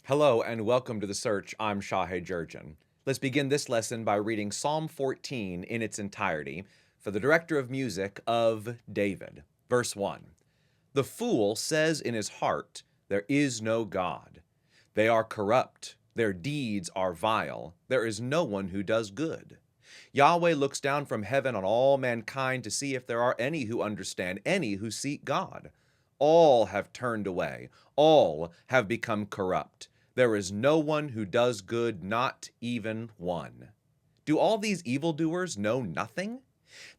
Hello and welcome to The Search. I'm Shahid Jurjan. Let's begin this lesson by reading Psalm 14 in its entirety for the director of music of David. Verse 1. The fool says in his heart, "There is no God." They are corrupt, their deeds are vile, there is no one who does good. Yahweh looks down from heaven on all mankind to see if there are any who understand, any who seek God. All have turned away, all have become corrupt. There is no one who does good, not even one. Do all these evildoers know nothing?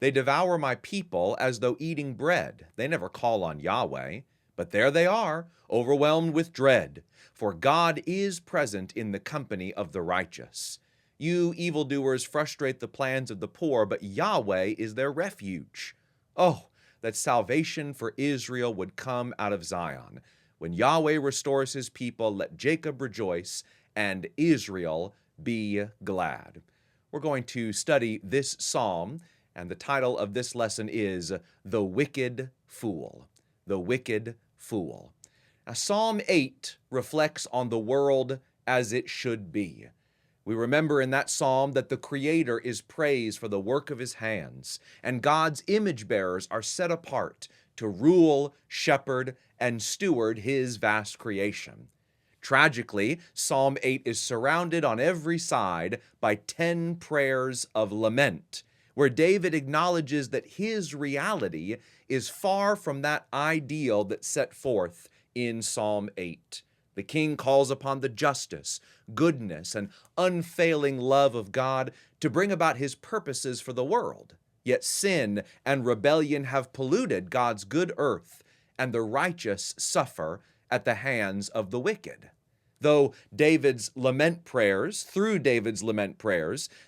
They devour my people as though eating bread. They never call on Yahweh. But there they are, overwhelmed with dread. For God is present in the company of the righteous. You evildoers frustrate the plans of the poor, but Yahweh is their refuge. Oh, that salvation for Israel would come out of Zion. When Yahweh restores his people, let Jacob rejoice and Israel be glad. We're going to study this psalm, and the title of this lesson is The Wicked Fool. The Wicked Fool. Now, Psalm 8 reflects on the world as it should be. We remember in that psalm that the Creator is praised for the work of his hands, and God's image bearers are set apart to rule, shepherd, and steward his vast creation. Tragically, Psalm 8 is surrounded on every side by 10 prayers of lament, where David acknowledges that his reality is far from that ideal that's set forth in Psalm 8. The king calls upon the justice, goodness, and unfailing love of God to bring about his purposes for the world. Yet sin and rebellion have polluted God's good earth, and the righteous suffer at the hands of the wicked. Through David's lament prayers,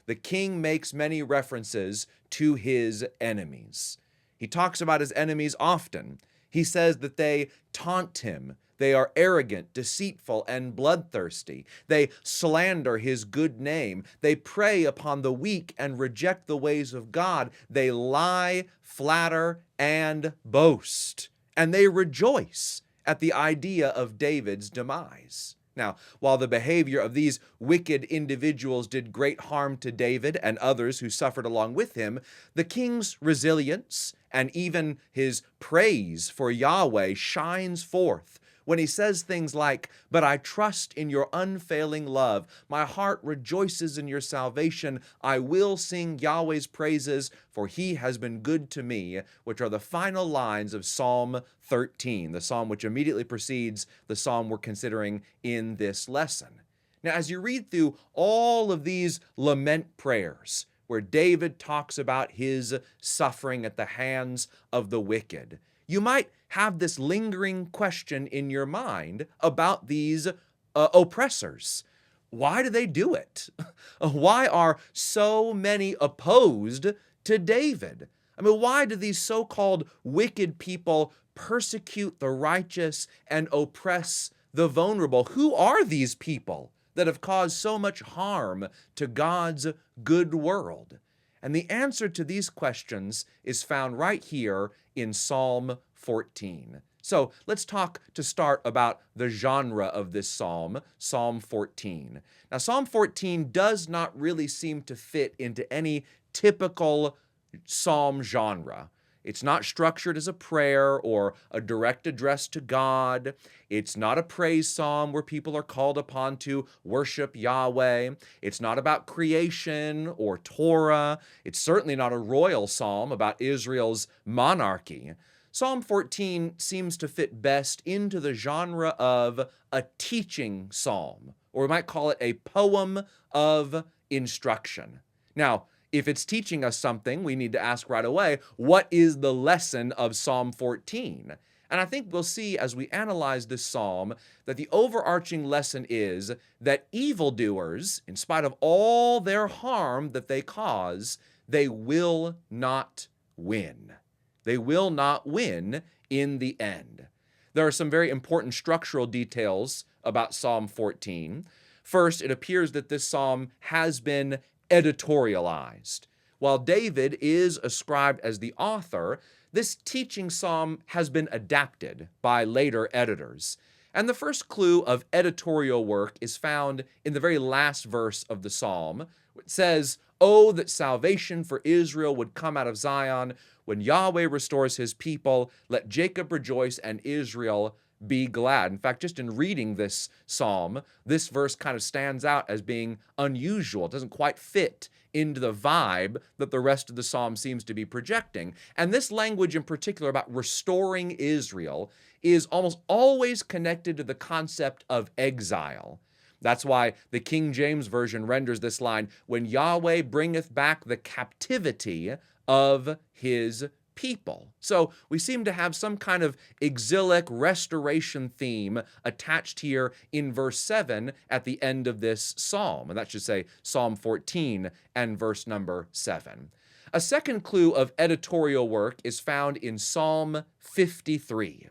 the king makes many references to his enemies. He talks about his enemies often. He says that they taunt him. They are arrogant, deceitful, and bloodthirsty. They slander his good name. They prey upon the weak and reject the ways of God. They lie, flatter, and boast. And they rejoice at the idea of David's demise. Now, while the behavior of these wicked individuals did great harm to David and others who suffered along with him, the king's resilience and even his praise for Yahweh shines forth when he says things like, "But I trust in your unfailing love. My heart rejoices in your salvation. I will sing Yahweh's praises, for he has been good to me," which are the final lines of Psalm 13, the psalm which immediately precedes the psalm we're considering in this lesson. Now, as you read through all of these lament prayers, where David talks about his suffering at the hands of the wicked, you might have this lingering question in your mind about these oppressors. Why do they do it? Why are so many opposed to David? I mean, why do these so-called wicked people persecute the righteous and oppress the vulnerable? Who are these people that have caused so much harm to God's good world? And the answer to these questions is found right here in Psalm 14. So let's talk to start about the genre of this psalm, Psalm 14. Now, Psalm 14 does not really seem to fit into any typical psalm genre. It's not structured as a prayer or a direct address to God. It's not a praise psalm where people are called upon to worship Yahweh. It's not about creation or Torah. It's certainly not a royal psalm about Israel's monarchy. Psalm 14 seems to fit best into the genre of a teaching psalm, or we might call it a poem of instruction. Now, if it's teaching us something, we need to ask right away, what is the lesson of Psalm 14? And I think we'll see as we analyze this psalm that the overarching lesson is that evildoers, in spite of all their harm that they cause, they will not win. They will not win in the end. There are some very important structural details about Psalm 14. First, it appears that this psalm has been editorialized. While David is ascribed as the author, this teaching psalm has been adapted by later editors. And the first clue of editorial work is found in the very last verse of the psalm, which says, "Oh, that salvation for Israel would come out of Zion. When Yahweh restores his people, let Jacob rejoice and Israel be glad." In fact, just in reading this psalm, this verse kind of stands out as being unusual. It doesn't quite fit into the vibe that the rest of the psalm seems to be projecting. And this language in particular about restoring Israel is almost always connected to the concept of exile. That's why the King James Version renders this line, "When Yahweh bringeth back the captivity of his people." So we seem to have some kind of exilic restoration theme attached here in verse 7 at the end of this psalm. And that should say Psalm 14 and verse number 7. A second clue of editorial work is found in Psalm 53.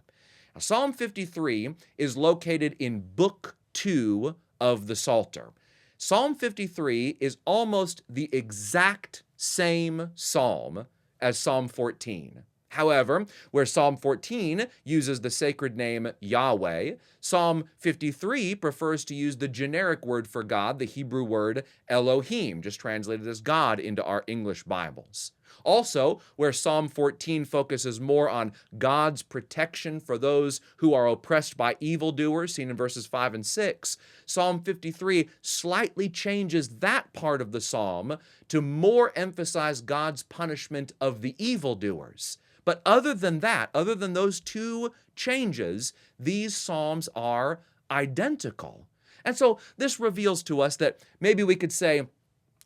Now, Psalm 53 is located in Book 2 of the Psalter. Psalm 53 is almost the exact same psalm as Psalm 14. However, where Psalm 14 uses the sacred name Yahweh, Psalm 53 prefers to use the generic word for God, the Hebrew word Elohim, just translated as God into our English Bibles. Also, where Psalm 14 focuses more on God's protection for those who are oppressed by evildoers, seen in verses 5 and 6, Psalm 53 slightly changes that part of the psalm to more emphasize God's punishment of the evildoers. But other than that, other than those two changes, these psalms are identical. And so this reveals to us that maybe we could say,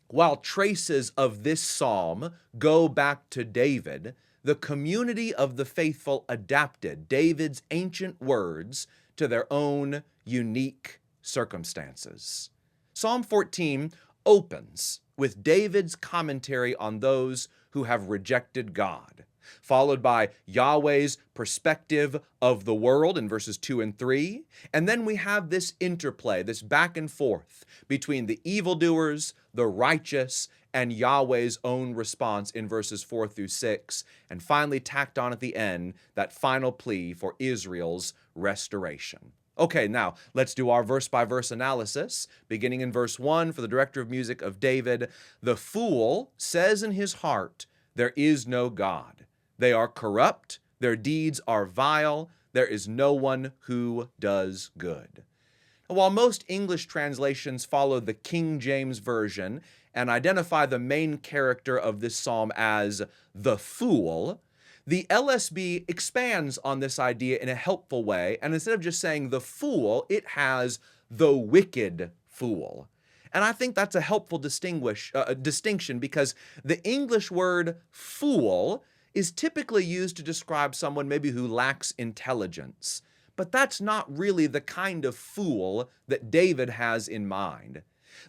while traces of this psalm go back to David, the community of the faithful adapted David's ancient words to their own unique circumstances. Psalm 14 opens with David's commentary on those who have rejected God, followed by Yahweh's perspective of the world in verses 2 and 3. And then we have this interplay, this back and forth between the evildoers, the righteous, and Yahweh's own response in verses 4 through 6. And finally tacked on at the end, that final plea for Israel's restoration. Okay, now let's do our verse-by-verse analysis. Beginning in verse 1 for the director of music of David, "The fool says in his heart, there is no God. They are corrupt, their deeds are vile, there is no one who does good." While most English translations follow the King James Version and identify the main character of this psalm as the fool, the LSB expands on this idea in a helpful way, and instead of just saying the fool, it has the wicked fool. And I think that's a helpful distinction because the English word fool is typically used to describe someone maybe who lacks intelligence. But that's not really the kind of fool that David has in mind.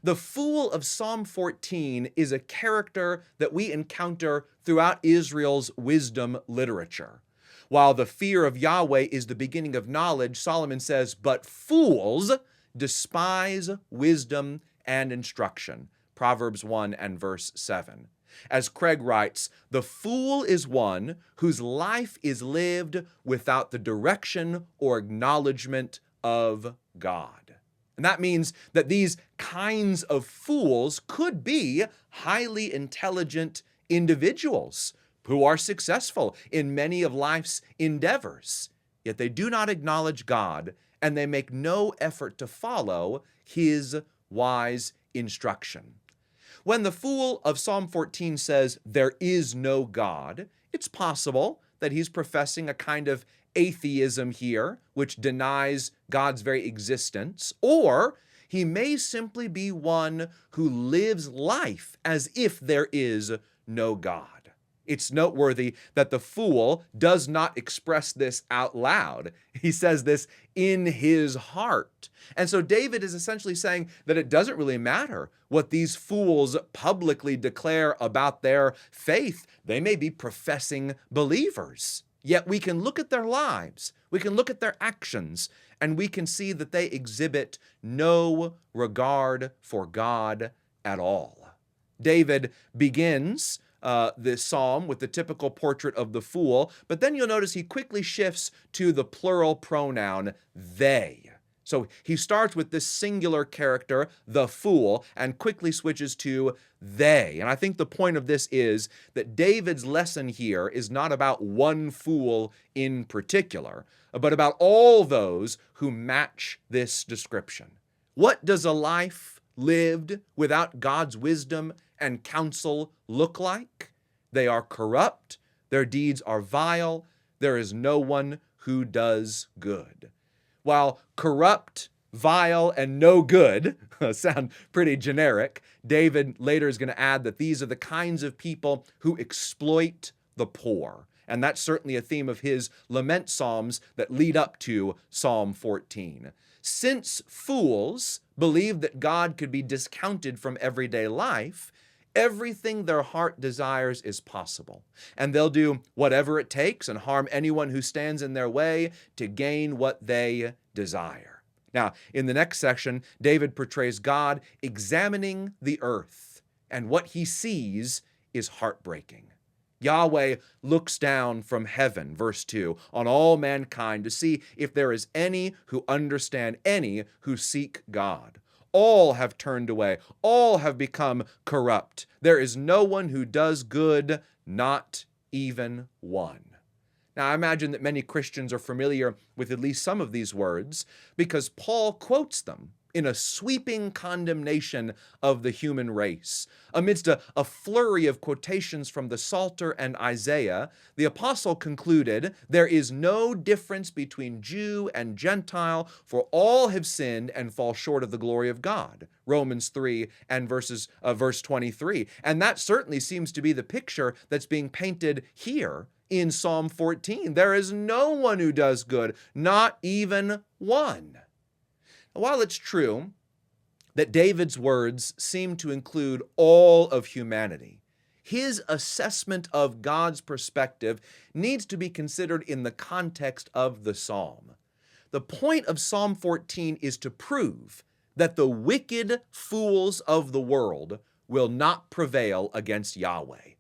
The fool of Psalm 14 is a character that we encounter throughout Israel's wisdom literature. While the fear of Yahweh is the beginning of knowledge, Solomon says, "But fools despise wisdom and instruction." Proverbs 1 and verse 7. As Craig writes, "The fool is one whose life is lived without the direction or acknowledgement of God." And that means that these kinds of fools could be highly intelligent individuals who are successful in many of life's endeavors, yet they do not acknowledge God and they make no effort to follow his wise instruction. When the fool of Psalm 14 says, "There is no God," it's possible that he's professing a kind of atheism here, which denies God's very existence, or he may simply be one who lives life as if there is no God. It's noteworthy that the fool does not express this out loud. He says this in his heart. And so David is essentially saying that it doesn't really matter what these fools publicly declare about their faith. They may be professing believers. Yet we can look at their lives, we can look at their actions, and we can see that they exhibit no regard for God at all. David begins this psalm with the typical portrait of the fool, but then you'll notice he quickly shifts to the plural pronoun they. So he starts with this singular character, the fool, and quickly switches to they. And I think the point of this is that David's lesson here is not about one fool in particular, but about all those who match this description. What does a life lived without God's wisdom and counsel look like? They are corrupt, their deeds are vile, there is no one who does good. While corrupt, vile, and no good sound pretty generic, David later is going to add that these are the kinds of people who exploit the poor. And that's certainly a theme of his lament psalms that lead up to Psalm 14. Since fools believe that God could be discounted from everyday life, everything their heart desires is possible, and they'll do whatever it takes and harm anyone who stands in their way to gain what they desire. Now, in the next section, David portrays God examining the earth, and what he sees is heartbreaking. Yahweh looks down from heaven, verse 2, on all mankind to see if there is any who understand, any who seek God. All have turned away. All have become corrupt. There is no one who does good, not even one. Now, I imagine that many Christians are familiar with at least some of these words because Paul quotes them in a sweeping condemnation of the human race. Amidst a flurry of quotations from the Psalter and Isaiah, the apostle concluded, "There is no difference between Jew and Gentile, for all have sinned and fall short of the glory of God." Romans 3 and verse 23. And that certainly seems to be the picture that's being painted here in Psalm 14. There is no one who does good, not even one. While it's true that David's words seem to include all of humanity, his assessment of God's perspective needs to be considered in the context of the psalm. The point of Psalm 14 is to prove that the wicked fools of the world will not prevail against Yahweh.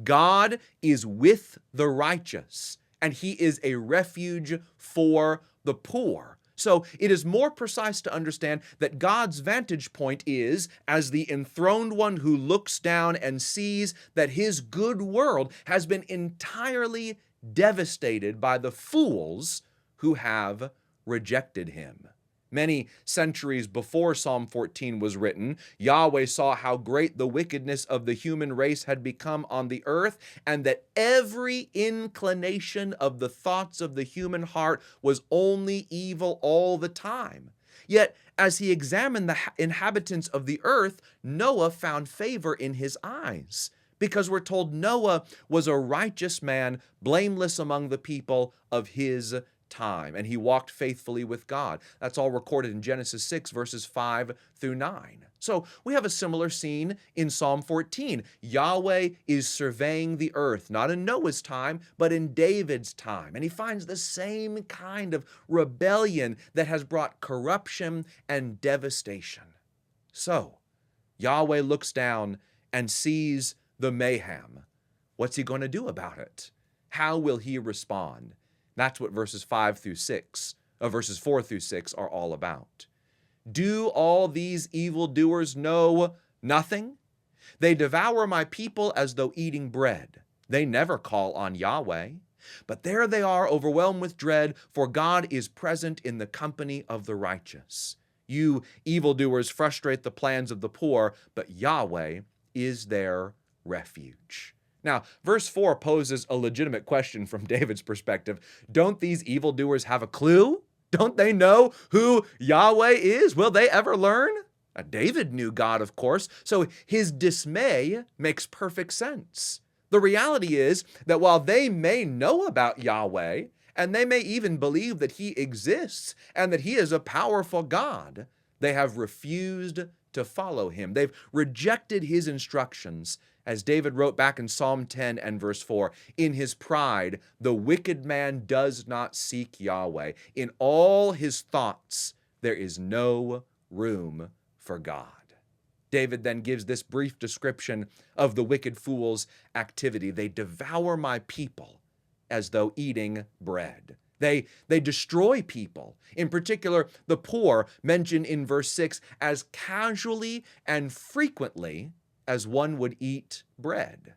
God is with the righteous, and he is a refuge for the poor. So it is more precise to understand that God's vantage point is as the enthroned one who looks down and sees that his good world has been entirely devastated by the fools who have rejected him. Many centuries before Psalm 14 was written, Yahweh saw how great the wickedness of the human race had become on the earth, and that every inclination of the thoughts of the human heart was only evil all the time. Yet, as he examined the inhabitants of the earth, Noah found favor in his eyes, because we're told Noah was a righteous man, blameless among the people of his time, and he walked faithfully with God. That's all recorded in Genesis 6, verses 5 through 9. So we have a similar scene in Psalm 14. Yahweh is surveying the earth, not in Noah's time, but in David's time. And he finds the same kind of rebellion that has brought corruption and devastation. So Yahweh looks down and sees the mayhem. What's he going to do about it? How will he respond? That's what verses 4 through 6 are all about. Do all these evildoers know nothing? They devour my people as though eating bread. They never call on Yahweh. But there they are, overwhelmed with dread, for God is present in the company of the righteous. You evildoers frustrate the plans of the poor, but Yahweh is their refuge. Now, verse 4 poses a legitimate question from David's perspective. Don't these evildoers have a clue? Don't they know who Yahweh is? Will they ever learn? David knew God, of course, so his dismay makes perfect sense. The reality is that while they may know about Yahweh, and they may even believe that he exists and that he is a powerful God, they have refused to follow him. They've rejected his instructions. As David wrote back in Psalm 10 and verse 4, in his pride, the wicked man does not seek Yahweh. In all his thoughts, there is no room for God. David then gives this brief description of the wicked fool's activity. They devour my people as though eating bread. They destroy people, in particular the poor, mentioned in verse 6, as casually and frequently as one would eat bread.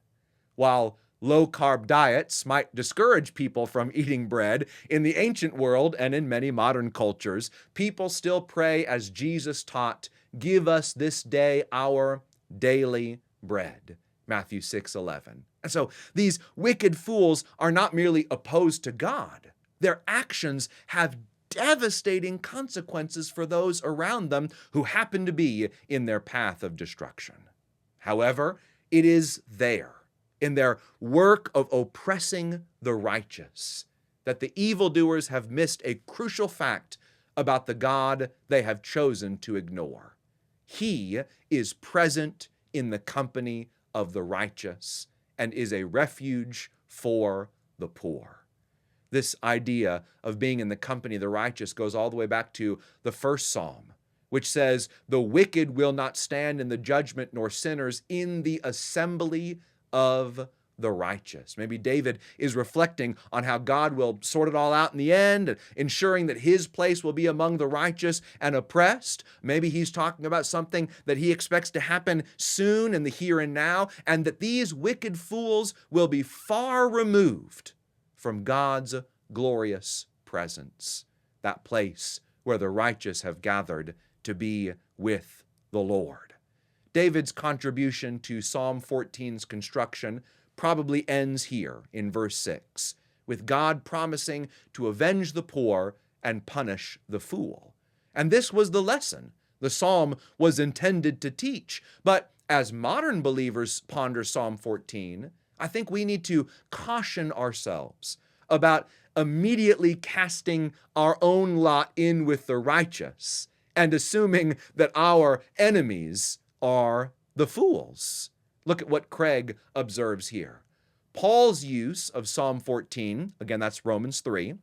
While low-carb diets might discourage people from eating bread, in the ancient world and in many modern cultures, people still pray as Jesus taught, "Give us this day our daily bread." Matthew 6:11. And so these wicked fools are not merely opposed to God. Their actions have devastating consequences for those around them who happen to be in their path of destruction. However, it is there, in their work of oppressing the righteous, that the evildoers have missed a crucial fact about the God they have chosen to ignore. He is present in the company of the righteous and is a refuge for the poor. This idea of being in the company of the righteous goes all the way back to the first Psalm, which says, "The wicked will not stand in the judgment, nor sinners in the assembly of the righteous." Maybe David is reflecting on how God will sort it all out in the end, ensuring that his place will be among the righteous and oppressed. Maybe he's talking about something that he expects to happen soon in the here and now, and that these wicked fools will be far removed from God's glorious presence, that place where the righteous have gathered to be with the Lord. David's contribution to Psalm 14's construction probably ends here in verse 6, with God promising to avenge the poor and punish the fool. And this was the lesson the psalm was intended to teach. But as modern believers ponder Psalm 14, I think we need to caution ourselves about immediately casting our own lot in with the righteous and assuming that our enemies are the fools. Look at what Craig observes here. Paul's use of Psalm 14, again that's Romans 3,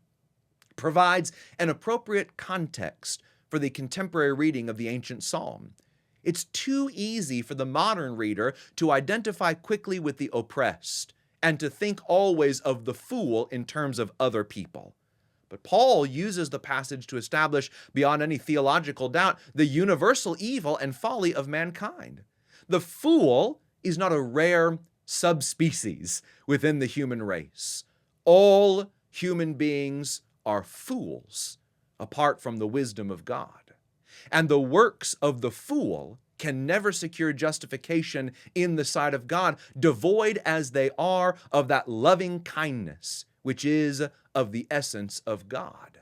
provides an appropriate context for the contemporary reading of the ancient psalm. It's too easy for the modern reader to identify quickly with the oppressed and to think always of the fool in terms of other people. But Paul uses the passage to establish, beyond any theological doubt, the universal evil and folly of mankind. The fool is not a rare subspecies within the human race. All human beings are fools apart from the wisdom of God. And the works of the fool can never secure justification in the sight of God, devoid as they are of that loving kindness which is of the essence of God.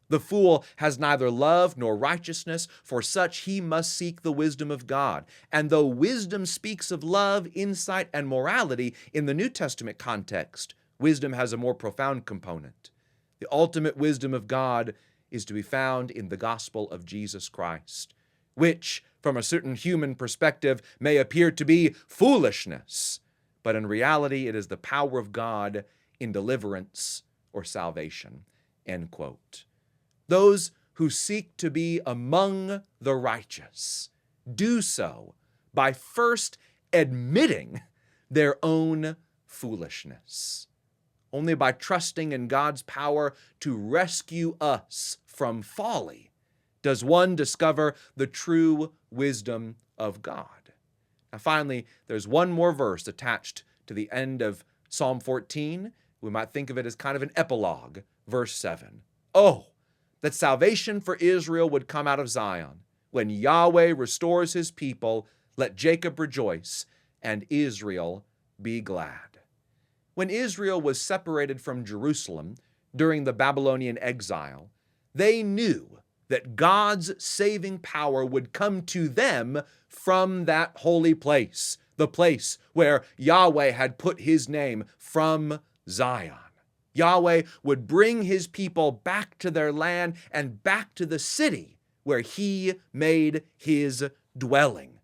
The fool has neither love nor righteousness, for such he must seek the wisdom of God. And though wisdom speaks of love, insight, and morality in the New Testament context, wisdom has a more profound component. The ultimate wisdom of God is to be found in the gospel of Jesus Christ, which, from a certain human perspective, may appear to be foolishness, but in reality it is the power of God in deliverance or salvation. End quote. Those who seek to be among the righteous do so by first admitting their own foolishness. Only by trusting in God's power to rescue us from folly does one discover the true wisdom of God. Now finally, there's one more verse attached to the end of Psalm 14. We might think of it as kind of an epilogue, verse 7. Oh, that salvation for Israel would come out of Zion. When Yahweh restores his people, let Jacob rejoice and Israel be glad. When Israel was separated from Jerusalem during the Babylonian exile, they knew that God's saving power would come to them from that holy place, the place where Yahweh had put his name, from Zion. Yahweh would bring his people back to their land and back to the city where he made his dwelling.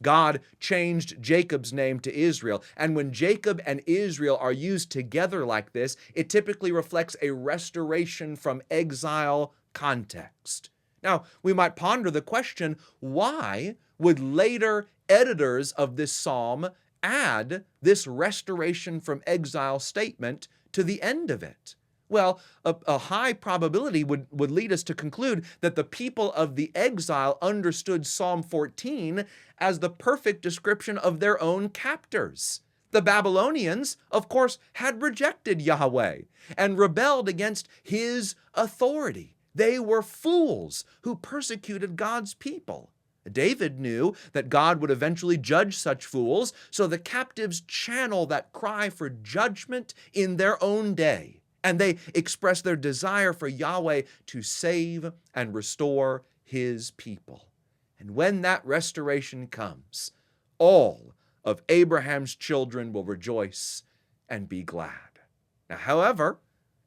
God changed Jacob's name to Israel, and when Jacob and Israel are used together like this, it typically reflects a restoration from exile context. Now, we might ponder the question, why would later editors of this psalm add this restoration from exile statement to the end of it? Well, a high probability would lead us to conclude that the people of the exile understood Psalm 14 as the perfect description of their own captors. The Babylonians, of course, had rejected Yahweh and rebelled against his authority. They were fools who persecuted God's people. David knew that God would eventually judge such fools, so the captives channel that cry for judgment in their own day, and they express their desire for Yahweh to save and restore his people. And when that restoration comes, all of Abraham's children will rejoice and be glad. Now, however,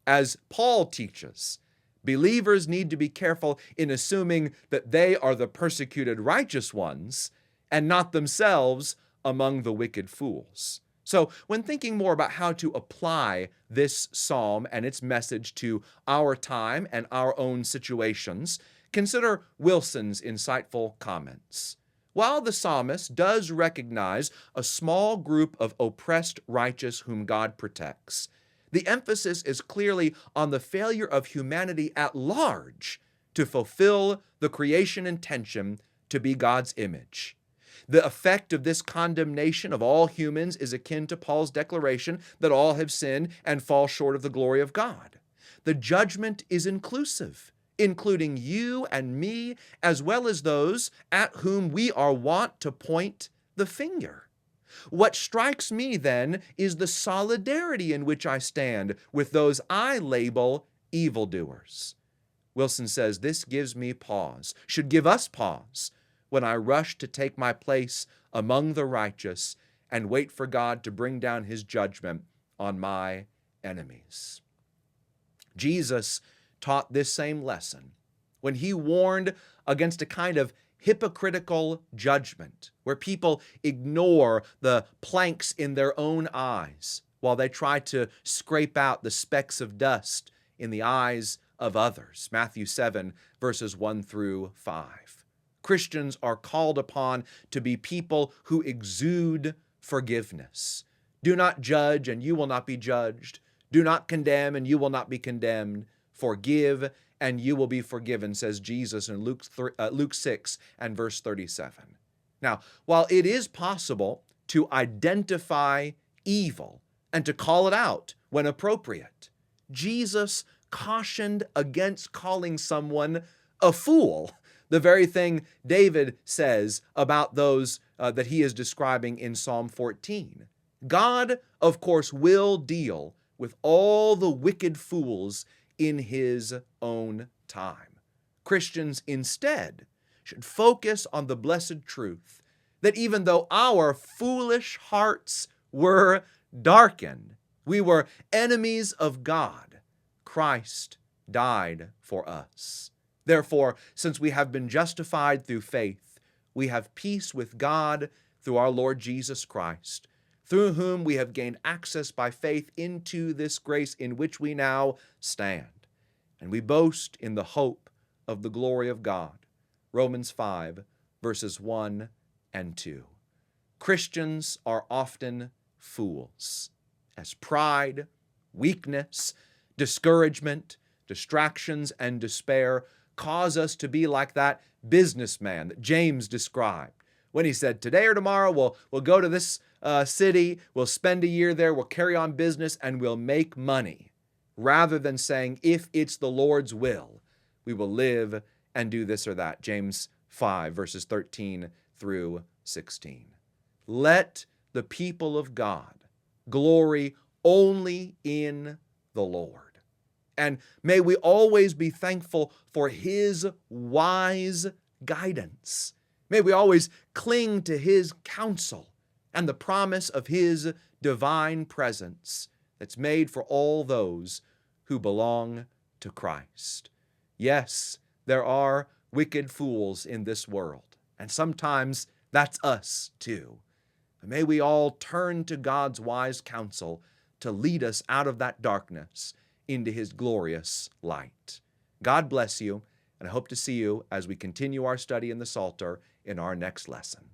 as Paul teaches, believers need to be careful in assuming that they are the persecuted righteous ones and not themselves among the wicked fools. So, when thinking more about how to apply this psalm and its message to our time and our own situations, consider Wilson's insightful comments. While the psalmist does recognize a small group of oppressed righteous whom God protects, the emphasis is clearly on the failure of humanity at large to fulfill the creation intention to be God's image. The effect of this condemnation of all humans is akin to Paul's declaration that all have sinned and fall short of the glory of God. The judgment is inclusive, including you and me, as well as those at whom we are wont to point the finger. What strikes me then is the solidarity in which I stand with those I label evildoers. Wilson says this gives me pause, should give us pause, when I rush to take my place among the righteous and wait for God to bring down his judgment on my enemies. Jesus taught this same lesson when he warned against a kind of hypocritical judgment where people ignore the planks in their own eyes while they try to scrape out the specks of dust in the eyes of others. Matthew 7, verses 1 through 5. Christians are called upon to be people who exude forgiveness. Do not judge, and you will not be judged. Do not condemn, and you will not be condemned. Forgive, and you will be forgiven, says Jesus in Luke 6 and verse 37. Now, while it is possible to identify evil and to call it out when appropriate, Jesus cautioned against calling someone a fool, the very thing David says about those that he is describing in Psalm 14. God, of course, will deal with all the wicked fools in his own time. Christians instead should focus on the blessed truth that even though our foolish hearts were darkened, we were enemies of God, Christ died for us. Therefore, since we have been justified through faith, we have peace with God through our Lord Jesus Christ, through whom we have gained access by faith into this grace in which we now stand. And we boast in the hope of the glory of God. Romans 5, verses 1 and 2. Christians are often fools, as pride, weakness, discouragement, distractions, and despair cause us to be like that businessman that James described when he said, today or tomorrow we'll go to this city, we'll spend a year there, we'll carry on business, and we'll make money, rather than saying, if it's the Lord's will, we will live and do this or that. James 5, verses 13 through 16. Let the people of God glory only in the Lord. And may we always be thankful for his wise guidance. May we always cling to his counsel and the promise of his divine presence that's made for all those who belong to Christ. Yes, there are wicked fools in this world, and sometimes that's us too. May we all turn to God's wise counsel to lead us out of that darkness into his glorious light. God bless you, And I hope to see you as we continue our study in the Psalter in our next lesson.